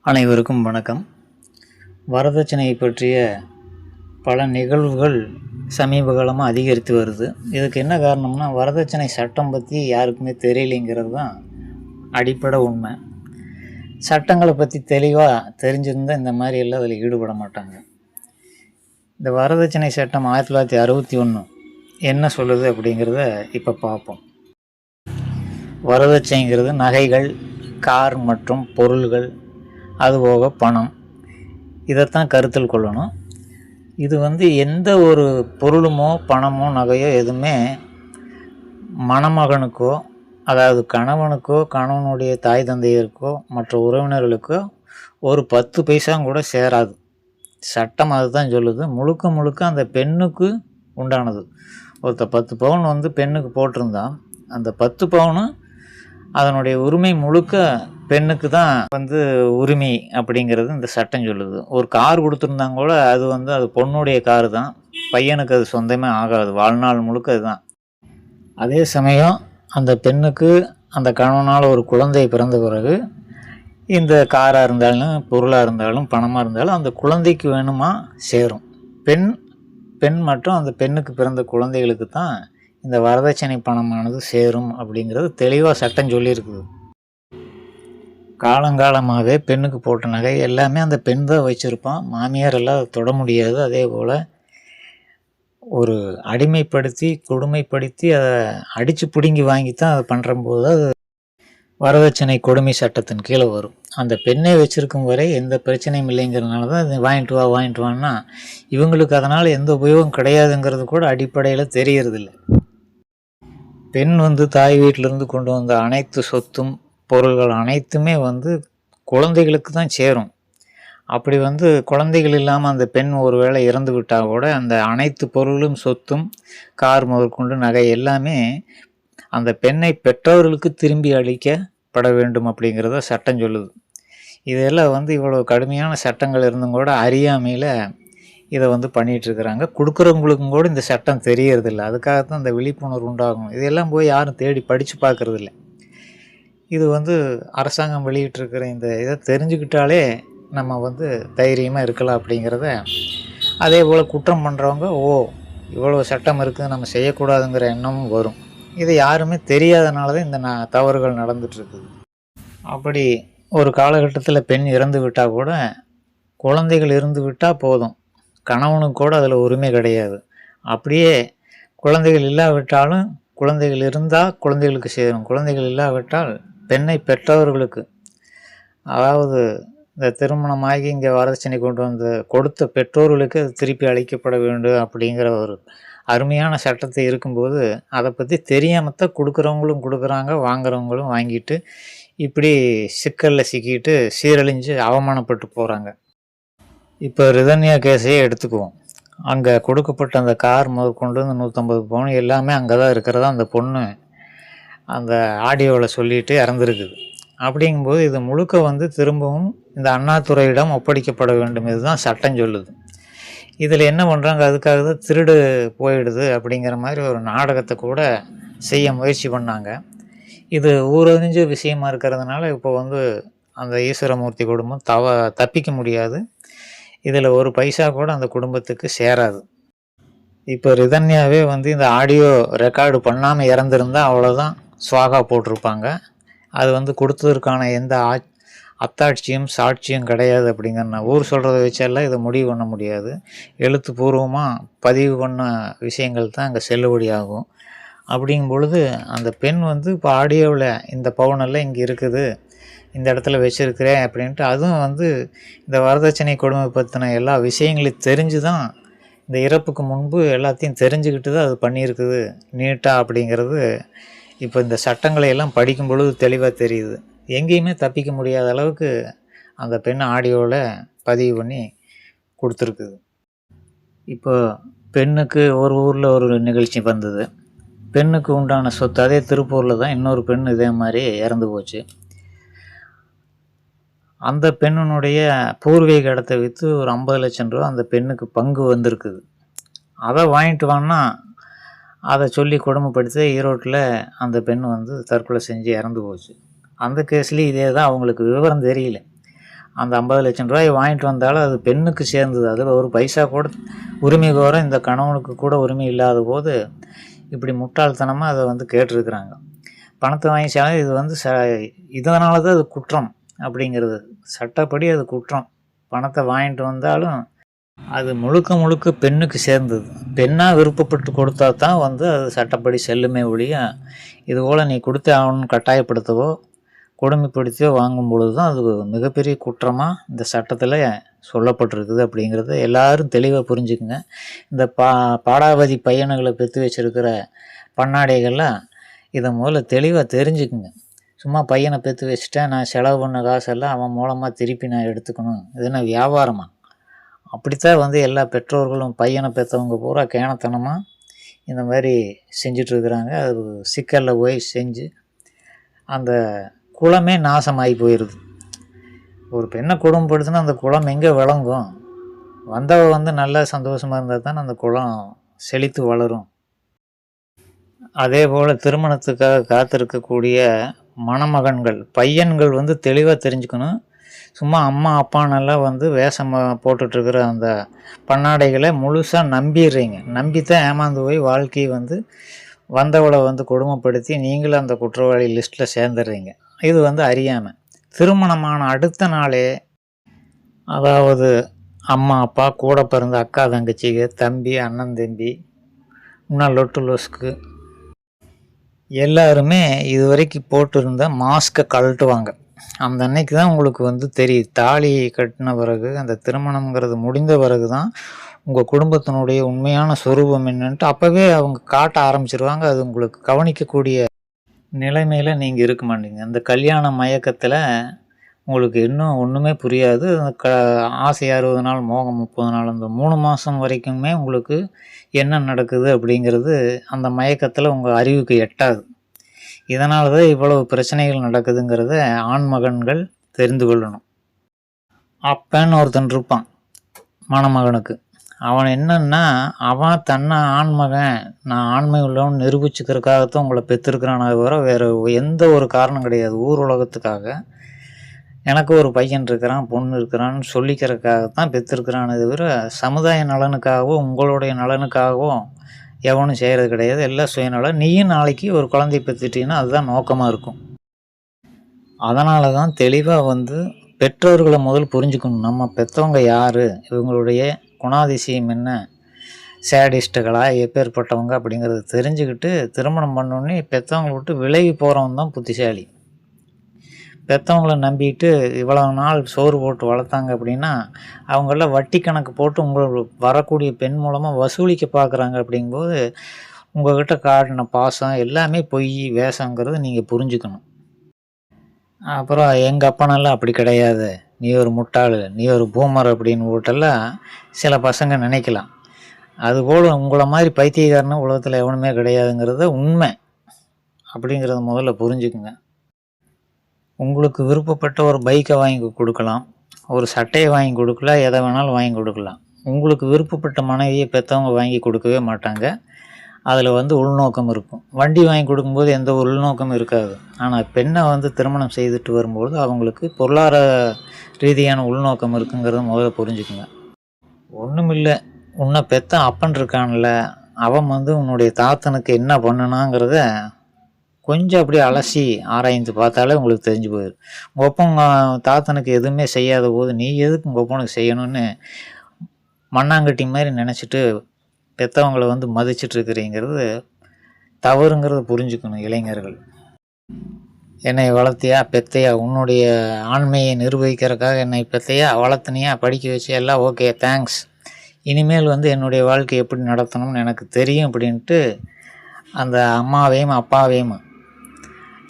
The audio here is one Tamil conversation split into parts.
அனைவருக்கும் வணக்கம். வரதட்சணை பற்றிய பல நிகழ்வுகள் சமீப காலமாக அதிகரித்து வருது. இதுக்கு என்ன காரணம்னா, வரதட்சணை சட்டம் பற்றி யாருக்குமே தெரியலைங்கிறது தான் அடிப்படை உண்மை. சட்டங்களை பற்றி தெளிவாக தெரிஞ்சிருந்தால் இந்த மாதிரி எல்லாம் அதில் ஈடுபட மாட்டாங்க. இந்த வரதட்சணை சட்டம் 1961 என்ன சொல்லுது அப்படிங்கிறத இப்போ பார்ப்போம். வரதட்சணைங்கிறது நகைகள், கார் மற்றும் பொருள்கள், அதுபோக பணம், இதைத்தான் கருத்தில் கொள்ளணும். இது எந்த ஒரு பொருளுமோ பணமோ நகையோ எதுவுமே மணமகனுக்கோ, அதாவது கணவனுக்கோ, கணவனுடைய தாய் தந்தையருக்கோ, மற்ற உறவினர்களுக்கோ ஒரு 10 பைசா கூட சேராது. சட்டம் அதுதான் சொல்லுது. முழுக்க முழுக்க அந்த பெண்ணுக்கு உண்டானது. ஒருத்தர் 10 பவுன் பெண்ணுக்கு போட்டிருந்தான், அந்த 10 பவுனு அதனுடைய உரிமை முழுக்க பெண்ணுக்கு தான் உரிமை அப்படிங்கிறது இந்த சட்டம் சொல்லுது. ஒரு கார் கொடுத்துருந்தாங்க கூட அது பொண்ணுடைய காரு தான், பையனுக்கு அது சொந்தமே ஆகாது, வாழ்நாள் முழுக்க அதுதான். அதே சமயம் அந்த பெண்ணுக்கு அந்த கணவனால் ஒரு குழந்தை பிறந்த பிறகு இந்த காராக இருந்தாலும், பொருளாக இருந்தாலும், பணமாக இருந்தாலும் அந்த குழந்தைக்கு வேணுமா சேரும். பெண் மற்றும் அந்த பெண்ணுக்கு பிறந்த குழந்தைகளுக்கு தான் இந்த வரதட்சணை பணமானது சேரும் அப்படிங்கிறது தெளிவாக சட்டம் சொல்லியிருக்குது. காலங்காலமாகவே பெண்ணுக்கு போட்ட நகை எல்லாமே அந்த பெண் தான் வச்சுருப்பான். மாமியார் எல்லாம் தொட முடியாது. அதே போல் ஒரு அடிமைப்படுத்தி கொடுமைப்படுத்தி அதை அடித்து பிடுங்கி வாங்கித்தான் அதை பண்ணுறம்போது அது வரதட்சணை கொடுமை சட்டத்தின் கீழே வரும். அந்த பெண்ணை வச்சுருக்கும் வரை எந்த பிரச்சனையும் இல்லைங்கிறதுனால தான் இது வாங்கிட்டு வான்னா இவங்களுக்கு அதனால் எந்த உபயோகம் கிடையாதுங்கிறது கூட அடிப்படையில் தெரியறதில்லை. பெண் தாய் வீட்டிலிருந்து கொண்டு வந்த அனைத்து சொத்தும் பொருள்கள் அனைத்துமே குழந்தைகளுக்கு தான் சேரும். அப்படி குழந்தைகள் இல்லாமல் அந்த பெண் ஒரு வேளை இறந்து விட்டால் கூட அந்த அனைத்து பொருளும் சொத்தும், கார் முதற்கொண்டு நகை எல்லாமே அந்த பெண்ணை பெற்றவர்களுக்கு திரும்பி அளிக்கப்பட வேண்டும் அப்படிங்கிறத சட்டம் சொல்லுது. இதெல்லாம் இவ்வளோ கடுமையான சட்டங்கள் இருந்தும் கூட அறியாமையில் இதை பண்ணிகிட்ருக்குறாங்க. கொடுக்குறவங்களுக்கும் கூட இந்த சட்டம் தெரியறதில்லை. அதுக்காகத்தான் இந்த விழிப்புணர்வு உண்டாகணும். இதெல்லாம் போய் யாரும் தேடி படித்து பார்க்குறதில்ல. இது அரசாங்கம் வெளியிட்டிருக்கிற இந்த இதை தெரிஞ்சுக்கிட்டாலே நம்ம தைரியமாக இருக்கலாம் அப்படிங்கிறத, அதே போல் குற்றம் பண்ணுறவங்க இவ்வளோ சட்டம் இருக்குது நம்ம செய்யக்கூடாதுங்கிற எண்ணமும் வரும். இதை யாருமே தெரியாதனால தான் இந்த தவறுகள் நடந்துகிட்ருக்குது. அப்படி ஒரு காலகட்டத்தில் பெண் இறந்து விட்டால் கூட குழந்தைகள் இருந்து விட்டால் போதும், கணவனுக்கு கூட அதில் உரிமை கிடையாது. அப்படியே குழந்தைகள் இல்லாவிட்டாலும் குழந்தைகள் இருந்தால் குழந்தைகளுக்கு சேரும், குழந்தைகள் இல்லாவிட்டால் பெண்ணை பெற்றவர்களுக்கு, அதாவது இந்த திருமணமாகி இங்கே வரதட்சணை கொண்டு கொடுத்த பெற்றோர்களுக்கு அது திருப்பி அளிக்கப்பட வேண்டும் அப்படிங்கிற ஒரு அருமையான சட்டத்தை இருக்கும்போது அதை பற்றி தெரியாமல் தான் கொடுக்குறவங்களும் கொடுக்குறாங்க, வாங்குறவங்களும் வாங்கிட்டு இப்படி சிக்கலில் சிக்கிட்டு சீரழிஞ்சு அவமானப்பட்டு போகிறாங்க. இப்போ ரிதன்யா கேஸையே எடுத்துக்குவோம். அங்கே கொடுக்கப்பட்ட அந்த கார் முதற்கொண்டு 150 பவுன் எல்லாமே அங்கே தான் இருக்கிறதா அந்த பொண்ணு அந்த ஆடியோவில் சொல்லிட்டு இறந்துருக்குது. அப்படிங்கும்போது இது முழுக்க திரும்பவும் இந்த அண்ணாதுரையிடம் ஒப்படைக்கப்பட வேண்டும். இதுதான் சட்டம் சொல்லுது. இதில் என்ன பண்ணுறாங்க, அதுக்காக தான் திருடு போயிடுது அப்படிங்கிற மாதிரி ஒரு நாடகத்தை கூட செய்ய முயற்சி பண்ணாங்க. இது ஊரறிஞ்ச விஷயமா இருக்கிறதுனால இப்போ அந்த ஈஸ்வரமூர்த்தி குடும்பம் தப்பிக்க முடியாது. இதில் ஒரு பைசா கூட அந்த குடும்பத்துக்கு சேராது. இப்போ ரிதன்யாவே இந்த ஆடியோ ரெக்கார்டு பண்ணாமல் இறந்துருந்தால் அவ்வளோதான், சுவாகா போட்டிருப்பாங்க. அது கொடுத்ததற்கான எந்த அத்தாட்சியும் சாட்சியும் கிடையாது. அப்படிங்கிற ஊர் சொல்கிறத வச்செல்லாம் இதை முடிவு பண்ண முடியாது. எழுத்துப்பூர்வமாக பதிவு பண்ண விஷயங்கள் தான் அங்கே செல்லுபடி ஆகும். அப்படிங்கும் பொழுது அந்த பெண் இப்போ ஆடியோவில் இந்த பவுனெல்லாம் இங்கே இருக்குது, இந்த இடத்துல வச்சுருக்கிறேன் அப்படின்ட்டு, அதுவும் இந்த வரதட்சணை கொடுமை பற்றின எல்லா விஷயங்களையும் தெரிஞ்சு தான் இந்த இறப்புக்கு முன்பு எல்லாத்தையும் தெரிஞ்சுக்கிட்டு தான் அது பண்ணியிருக்குது நீட்டாக அப்படிங்கிறது இப்போ இந்த சட்டங்களை எல்லாம் படிக்கும் பொழுது தெளிவாக தெரியுது. எங்கேயுமே தப்பிக்க முடியாத அளவுக்கு அந்த பெண் ஆடியோவில் பதிவு பண்ணி கொடுத்துருக்குது. இப்போ பெண்ணுக்கு ஒரு ஊரில் ஒரு நிகழ்ச்சி வந்தது. பெண்ணுக்கு உண்டான சொத்து அதே திருப்பூரில் தான் இன்னொரு பெண் இதே மாதிரி இறந்து போச்சு. அந்த பெண்ணினுடைய பூர்வீக இடத்தை விற்று ஒரு 50 லட்சம் ரூபா அந்த பெண்ணுக்கு பங்கு வந்திருக்குது. அதை வாங்கிட்டு வான்னா அதை சொல்லி கொடுமைப்படுத்தி ஈரோட்டில் அந்த பெண் தற்கொலை செஞ்சு இறந்து போச்சு. அந்த கேஸ்லேயும் இதே தான், அவங்களுக்கு விவரம் தெரியல. அந்த 50 லட்சம் ரூபாய் வாங்கிட்டு வந்தாலும் அது பெண்ணுக்கு சேர்ந்தது. அதில் ஒரு பைசா கூட உரிமை கோர இந்த கணவனுக்கு கூட உரிமை இல்லாத போது இப்படி முட்டாள்தனமாக அதை வந்து கேட்டிருக்கிறாங்க. பணத்தை வாங்கிச்சாலும் இது வந்து இதனால தான் அது குற்றம் அப்படிங்கிறது. சட்டப்படி அது குற்றம். பணத்தை வாங்கிட்டு வந்தாலும் அது முழுக்க முழுக்க பெண்ணுக்கு சேர்ந்தது. பெண்ணாக விருப்பப்பட்டு கொடுத்தா தான் வந்து அது சட்டப்படி செல்லுமே ஒழிய, இதுபோல் நீ கொடுத்தே ஆகணும்னு கட்டாயப்படுத்தவோ கொடுமைப்படுத்தியோ வாங்கும் பொழுது தான் அது மிகப்பெரிய குற்றமாக இந்த சட்டத்தில் சொல்லப்பட்டிருக்குது அப்படிங்கிறத எல்லாரும் தெளிவாக புரிஞ்சுக்குங்க. இந்த பாடாவதி பையனுகளை பெற்று வச்சுருக்கிற பண்ணாடைகள்லாம் இதை முதல்ல தெளிவாக தெரிஞ்சுக்குங்க. சும்மா பையனை பெற்று வச்சுட்டேன், நான் செலவு பண்ண காசெல்லாம் அவன் மூலமாக திருப்பி நான் எடுத்துக்கணும், இது என்ன வியாபாரமாக? அப்படித்தான் வந்து எல்லா பெற்றோர்களும் பையனை பெற்றவங்க பூரா கேனத்தனமாக இந்த மாதிரி செஞ்சிட்ருக்குறாங்க. அது சிக்கலில் போய் செஞ்சு அந்த குலமே நாசமாகி போயிடுது. ஒரு பெண்ணை குடும்பப்படுத்தினா அந்த குலம் எங்கே விளங்கும்? வந்தவ வந்து நல்லா சந்தோஷமாக இருந்தால் தான் அந்த குலம் செழித்து வளரும். அதே போல் திருமணத்துக்காக காத்திருக்கக்கூடிய மணமகன்கள் பையன்கள் வந்து தெளிவாக தெரிஞ்சுக்கணும். சும்மா அம்மா அப்பானெல்லாம் வந்து வேஷம் போட்டுட்ருக்கிற அந்த பண்ணாடைகளை முழுசாக நம்பிடுறீங்க. நம்பித்தான் ஏமாந்து போய் வாழ்க்கையை வந்து வந்தவளை வந்து கொடுமைப்படுத்தி நீங்களும் அந்த குற்றவாளி லிஸ்ட்டில் சேர்ந்துடுறீங்க. இது வந்து அறியாமல். திருமணமான அடுத்த நாளே, அதாவது அம்மா அப்பா, கூட பிறந்த அக்கா தங்கச்சிங்க, தம்பி அண்ணன் தம்பி, முன்னாள் லொட்டு லொஸ்க்கு எல்லாருமே இது வரைக்கும் போட்டிருந்த மாஸ்கை கழட்டுவாங்க. அந்த அன்னைக்கு தான் உங்களுக்கு வந்து தெரியும், தாலி கட்டின பிறகு, அந்த திருமணம்ங்கிறது முடிந்த பிறகு தான் உங்கள் குடும்பத்தினுடைய உண்மையான சொரூபம் என்னன்ட்டு அப்போவே அவங்க காட்ட ஆரம்பிச்சிருவாங்க. அது உங்களுக்கு கவனிக்கக்கூடிய நிலைமையில் நீங்கள் இருக்க மாட்டீங்க. அந்த கல்யாண மயக்கத்தில் உங்களுக்கு இன்னும் ஒன்றுமே புரியாது. ஆசை 60 நாள், மோகம் 30 நாள், அந்த 3 மாதம் வரைக்குமே உங்களுக்கு என்ன நடக்குது அப்படிங்கிறது அந்த மயக்கத்தில் உங்கள் அறிவுக்கு எட்டாது. இதனால தான் இவ்வளவு பிரச்சனைகள் நடக்குதுங்கிறத ஆண்மகன்கள் தெரிந்து கொள்ளணும். அப்பன்னு ஒருத்தன் இருப்பான் மணமகனுக்கு. அவன் என்னன்னா, அவன் தன்னை ஆண்மகன், நான் ஆண்மை உள்ளவன் நிரூபிச்சுக்கிறதுக்காகத்தான் உங்களை பெற்றிருக்கிறானே தவிர வேறு எந்த ஒரு காரணம் கிடையாது. ஊர் உலகத்துக்காக எனக்கு ஒரு பையன் இருக்கிறான், பொண்ணு இருக்கிறான்னு சொல்லிக்கிறதுக்காகத்தான் பெற்றிருக்கிறானே தவிர சமுதாய நலனுக்காகவோ உங்களுடைய நலனுக்காகவோ எவனும் செய்கிறது கிடையாது. எல்லாம் சுயநலம். நீயும் நாளைக்கு ஒரு குழந்தை பெற்றுட்டீங்கன்னா அதுதான் நோக்கமாக இருக்கும். அதனால தான் தெளிவாக வந்து பெற்றோர்களை முதல் புரிஞ்சுக்கணும். நம்ம பெற்றவங்க யார், இவங்களுடைய குணாதிசயம் என்ன, சேடிஸ்ட்டுகளா, எப்பேற்பட்டவங்க அப்படிங்கிறத தெரிஞ்சுக்கிட்டு திருமணம் பண்ணோடனே பெற்றவங்களை விட்டு விலகி போகிறவன் தான் புத்திசாலி. பெற்றவங்கள நம்பிட்டு இவ்வளவு நாள் சோறு போட்டு வளர்த்தாங்க அப்படின்னா அவங்கள வட்டி கணக்கு போட்டு உங்களுக்கு வரக்கூடிய பெண் மூலமாக வசூலிக்க பார்க்குறாங்க. அப்படிங்கும்போது உங்கள்கிட்ட காட்டின பாசம் எல்லாமே பொய் வேஷங்கிறது நீங்கள் புரிஞ்சுக்கணும். அப்புறம் எங்கள் அப்பனெல்லாம் அப்படி கிடையாது, நீ ஒரு முட்டாள், நீ ஒரு பூமர் அப்படின்னு போட்டெல்லாம் சில பசங்க நினைக்கலாம். அதுபோல் உங்களை மாதிரி பைத்தியக்காரன்னு உலகத்தில் எவனுமே கிடையாதுங்கிறத உண்மை அப்படிங்கிறத முதல்ல புரிஞ்சுக்குங்க. உங்களுக்கு விருப்பப்பட்ட ஒரு பைக்கை வாங்கி கொடுக்கலாம், ஒரு சட்டையை வாங்கி கொடுக்கலாம், எதை வேணாலும் வாங்கி கொடுக்கலாம். உங்களுக்கு விருப்பப்பட்ட மனைவியை பெற்றவங்க வாங்கி கொடுக்கவே மாட்டாங்க. அதில் வந்து உள்நோக்கம் இருக்கும். வண்டி வாங்கி கொடுக்கும்போது எந்த ஒரு உள்நோக்கமும் இருக்காது. ஆனால் பெண்ணை வந்து திருமணம் செய்துட்டு வரும்போது அவங்களுக்கு பொருளாதார ரீதியான உள்நோக்கம் இருக்குங்கிறத முதல்ல புரிஞ்சுக்குங்க. ஒன்றும் இல்லை, உன்னை பெற்ற அப்பன் இருக்கான்ல, அவன் வந்து உன்னுடைய தாத்தனுக்கு என்ன பண்ணனாங்கிறத கொஞ்சம் அப்படியே அலசி ஆராய்ந்து பார்த்தாலே உங்களுக்கு தெரிஞ்சு போயிடும். உங்கள் ஒப்பன் தாத்தனுக்கு எதுவுமே செய்யாத போது நீ எதுக்கு உங்கள் ஒப்பனுக்கு செய்யணும்னு மண்ணாங்கட்டி மாதிரி நினச்சிட்டு பெற்றவங்களை வந்து மதிச்சிட்ருக்கிறீங்கிறது தவறுங்கிறத புரிஞ்சுக்கணும் இளைஞர்கள். என்னை வளர்த்தியா, பெத்தையா, உன்னுடைய ஆண்மையை நிர்வகிக்கிறதுக்காக என்னை பெத்தையா, வளர்த்தனியா, படிக்க வச்சு எல்லாம் ஓகே, தேங்க்ஸ், இனிமேல் வந்து என்னுடைய வாழ்க்கை எப்படி நடத்தணும்னு எனக்கு தெரியும் அப்படின்ட்டு அந்த அம்மாவையும் அப்பாவையும்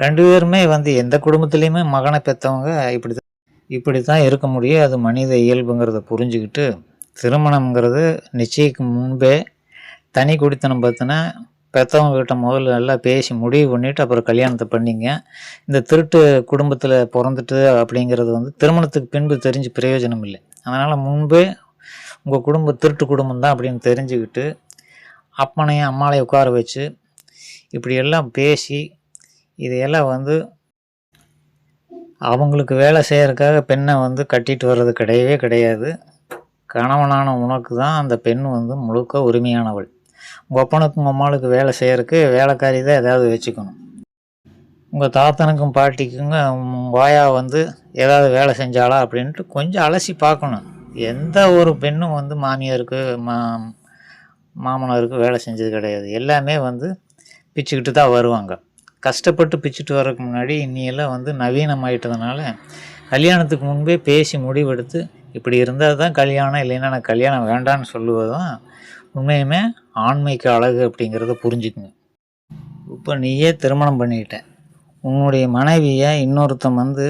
2 பேருமே வந்து எந்த குடும்பத்துலேயுமே மகனை பெற்றவங்க இப்படி தான் இருக்க முடியும். அது மனித இயல்புங்கிறத புரிஞ்சுக்கிட்டு திருமணம்ங்கிறது நிச்சயிக்கு முன்பே தனி குடித்தனம் பார்த்தினா பெற்றவங்ககிட்ட முதல்ல நல்லா பேசி முடிவு பண்ணிவிட்டு அப்புறம் கல்யாணத்தை பண்ணிங்க. இந்த திருட்டு குடும்பத்தில் பிறந்துட்டு அப்படிங்கிறது வந்து திருமணத்துக்கு பின்பு தெரிஞ்சு பிரயோஜனம் இல்லை. அதனால் முன்பே உங்கள் குடும்பம் திருட்டு குடும்பம் தான் அப்படின்னு தெரிஞ்சுக்கிட்டு அப்பனையும் அம்மாளையும் உட்கார வச்சு இப்படியெல்லாம் பேசி இதையெல்லாம் வந்து அவங்களுக்கு வேலை செய்கிறதுக்காக பெண்ணை வந்து கட்டிட்டு வர்றது கிடையவே கிடையாது. கணவனான உனக்கு தான் அந்த பெண் வந்து முழுக்க உரிமையானவள். உங்கள் அப்பனுக்கும் உங்கள் அம்மாளுக்கு வேலை செய்கிறதுக்கு வேலைக்காரி தான் ஏதாவது வச்சுக்கணும். உங்கள் தாத்தனுக்கும் பாட்டிக்குங்க வாயா வந்து ஏதாவது வேலை செஞ்சாளா அப்படின்ட்டு கொஞ்சம் அலசி பார்க்கணும். எந்த ஒரு பெண்ணும் வந்து மாமியாருக்கு மாமனாருக்கு வேலை செஞ்சது கிடையாது. எல்லாமே வந்து பிச்சுக்கிட்டு தான் வருவாங்க. கஷ்டப்பட்டு பிச்சுட்டு வர்றதுக்கு முன்னாடி இன்னியெல்லாம் வந்து நவீனமாயிட்டதுனால கல்யாணத்துக்கு முன்பே பேசி முடிவெடுத்து இப்படி இருந்தால் தான் கல்யாணம், இல்லைன்னா நான் கல்யாணம் வேண்டான்னு சொல்லுவது தான் உண்மையுமே ஆண்மைக்கு அழகு அப்படிங்கிறத புரிஞ்சுக்குங்க. இப்போ நீயே திருமணம் பண்ணிக்கிட்ட, உன்னுடைய மனைவியை இன்னொருத்தன் வந்து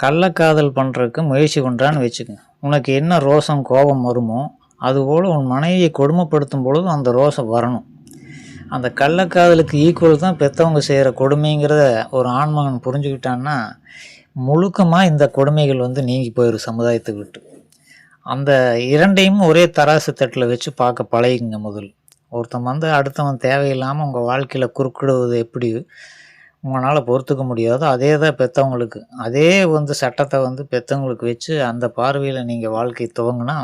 கள்ளக்காதல் பண்ணுறதுக்கு முயற்சி பண்ணுறான்னு வச்சுக்கோங்க. உனக்கு என்ன ரோசம் கோபம் வருமோ அதுபோல் உன் மனைவியை கொடுமைப்படுத்தும் பொழுது அந்த ரோசம் வரணும். அந்த கள்ளக்காதலுக்கு ஈக்குவல் தான் பெற்றவங்க செய்கிற கொடுமைங்கிறத ஒரு ஆண்மகன் புரிஞ்சுக்கிட்டான்னா முழுக்கமாக இந்த கொடுமைகள் வந்து நீங்கி போயிடும் சமுதாயத்தை விட்டு. அந்த இரண்டையும் ஒரே தராசு தட்டில் வச்சு பார்க்க பழகிங்க. முதல் ஒருத்தன் வந்து அடுத்தவன் தேவையில்லாமல் உங்கள் வாழ்க்கையில் குறுக்கிடுவது எப்படி உங்களால் பொறுத்துக்க முடியாதோ அதே தான் பெற்றவங்களுக்கு, அதே வந்து சட்டத்தை வந்து பெற்றவங்களுக்கு வச்சு அந்த பார்வையில் நீங்கள் வாழ்க்கை துவங்கினா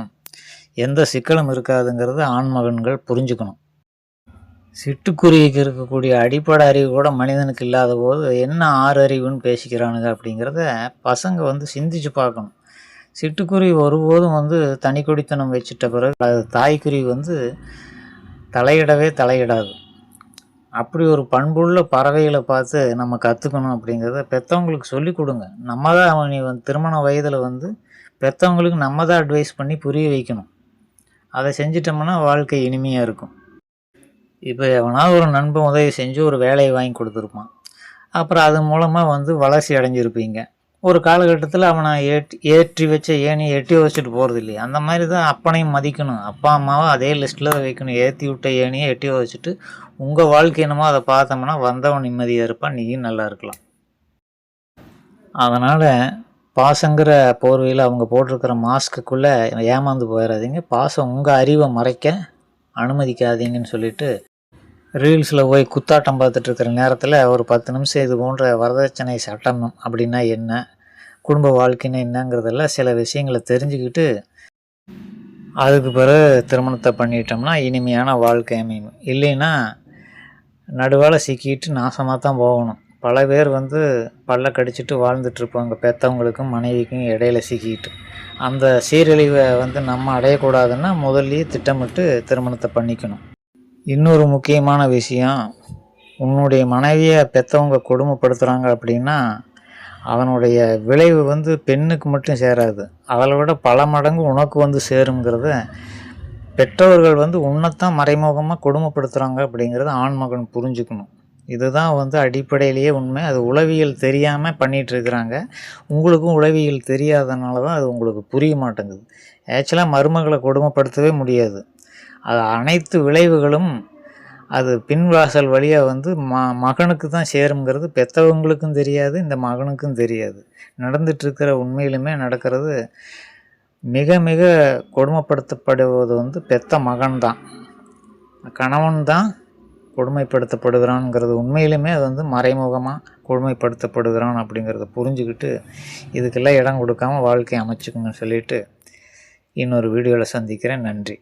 எந்த சிக்கலும் இருக்காதுங்கிறது ஆண்மகன்கள் புரிஞ்சுக்கணும். சிட்டுக்குருவிக்கு இருக்கக்கூடிய அடிப்படை அறிவு கூட மனிதனுக்கு இல்லாத போது என்ன 6 அறிவுன்னு பேசிக்கிறானுங்க அப்படிங்கிறத பசங்க வந்து சிந்திச்சு பார்க்கணும். சிட்டுக்குருவி ஒருபோதும் வந்து தனி கொடித்தனம் வச்சுட்ட பிறகு அது தாய்க்குருவி வந்து தலையிடாது. அப்படி ஒரு பண்புள்ள பறவைகளை பார்த்து நம்ம கற்றுக்கணும் அப்படிங்கிறத பெற்றவங்களுக்கு சொல்லி கொடுங்க. நம்ம தான் அவன் வந்து திருமண வயதில் வந்து பெற்றவங்களுக்கு நம்ம தான் அட்வைஸ் பண்ணி புரிய வைக்கணும். அதை செஞ்சிட்டோம்னா வாழ்க்கை இனிமையாக இருக்கும். இப்போ எவனாவது ஒரு நண்பன் உதவி செஞ்சு ஒரு வேலையை வாங்கி கொடுத்துருப்பான். அப்புறம் அது மூலமாக வந்து வளர்ச்சி அடைஞ்சிருப்பீங்க. ஒரு காலகட்டத்தில் அவனை ஏற்றி வச்ச ஏணியை எட்டி வச்சுட்டு போகிறது இல்லையா? அந்த மாதிரி தான் அப்பனையும் மதிக்கணும். அப்பா அம்மாவை அதே லிஸ்ட்டில் தான் வைக்கணும். ஏற்றி விட்ட ஏணியை எட்டி வச்சுட்டு உங்கள் வாழ்க்கை என்னமோ அதை பார்த்தோம்னா வந்தவன் நிம்மதியாக இருப்பான், நீயும் நல்லா இருக்கலாம். அதனால் பாசங்கிற போர்வையில் அவங்க போட்டிருக்கிற மாஸ்க்குள்ளே ஏமாந்து போயிடாதீங்க. பாசம் உங்கள் அறிவை மறைக்க அனுமதிக்காதீங்கன்னு சொல்லிட்டு ரீல்ஸில் போய் குத்தாட்டம் பார்த்துட்ருக்கிற நேரத்தில் ஒரு 10 நிமிஷம் இது போன்ற வரதட்சணை சட்டம் அப்படின்னா என்ன, குடும்ப வாழ்க்கைன்னா என்னங்கிறதெல்லாம் சில விஷயங்களை தெரிஞ்சுக்கிட்டு அதுக்கு பிறகு திருமணத்தை பண்ணிட்டோம்னா இனிமையான வாழ்க்கை அமையும். இல்லைன்னா நடுவால் சிக்கிட்டு நாசமாக தான் போகணும். பல பேர் வந்து பல்ல கடிச்சிட்டு வாழ்ந்துட்டுருப்பாங்க, பெற்றவங்களுக்கும் மனைவிக்கும் இடையில சிக்கிட்டு. அந்த சீரழிவை வந்து நம்ம அடையக்கூடாதுன்னா முதல்லையே திட்டமிட்டு திருமணத்தை பண்ணிக்கணும். இன்னொரு முக்கியமான விஷயம், உன்னுடைய மனைவியை பெற்றவங்க கொடுமைப்படுத்துகிறாங்க அப்படின்னா அதனுடைய விளைவு வந்து பெண்ணுக்கு மட்டும் சேராது, அவளை விட பல மடங்கு உனக்கு வந்து சேருங்கிறத பெற்றவர்கள் வந்து உன்னைத்தான் மறைமுகமாக கொடுமைப்படுத்துகிறாங்க அப்படிங்கிறத ஆண்மகன் புரிஞ்சுக்கணும். இதுதான் வந்து அடிப்படையிலேயே உண்மை. அது உளவியல் தெரியாமல் பண்ணிகிட்ருக்கிறாங்க. உங்களுக்கும் உளவியல் தெரியாதனால தான் அது உங்களுக்கு புரிய மாட்டேங்குது. ஆக்சுவலாக மருமகளை கொடுமைப்படுத்தவே முடியாது. அது அனைத்து விளைவுகளும் அது பின்வாசல் வழியாக வந்து மகனுக்கு தான் சேருங்கிறது பெற்றவங்களுக்கும் தெரியாது, இந்த மகனுக்கும் தெரியாது. நடந்துட்டுருக்கிற உண்மையிலுமே நடக்கிறது மிக மிக கொடுமைப்படுத்தப்படுவது வந்து பெற்ற மகன்தான். கணவன் தான் கொடுமைப்படுத்தப்படுகிறான்ங்கிறது உண்மையிலுமே அது வந்து மறைமுகமாக கொடுமைப்படுத்தப்படுகிறான் அப்படிங்கிறத புரிஞ்சுக்கிட்டு இதுக்கெல்லாம் இடம் கொடுக்காமல் வாழ்க்கையை அமைச்சுக்குங்கன்னு சொல்லிவிட்டு இன்னொரு வீடியோவில் சந்திக்கிறேன். நன்றி.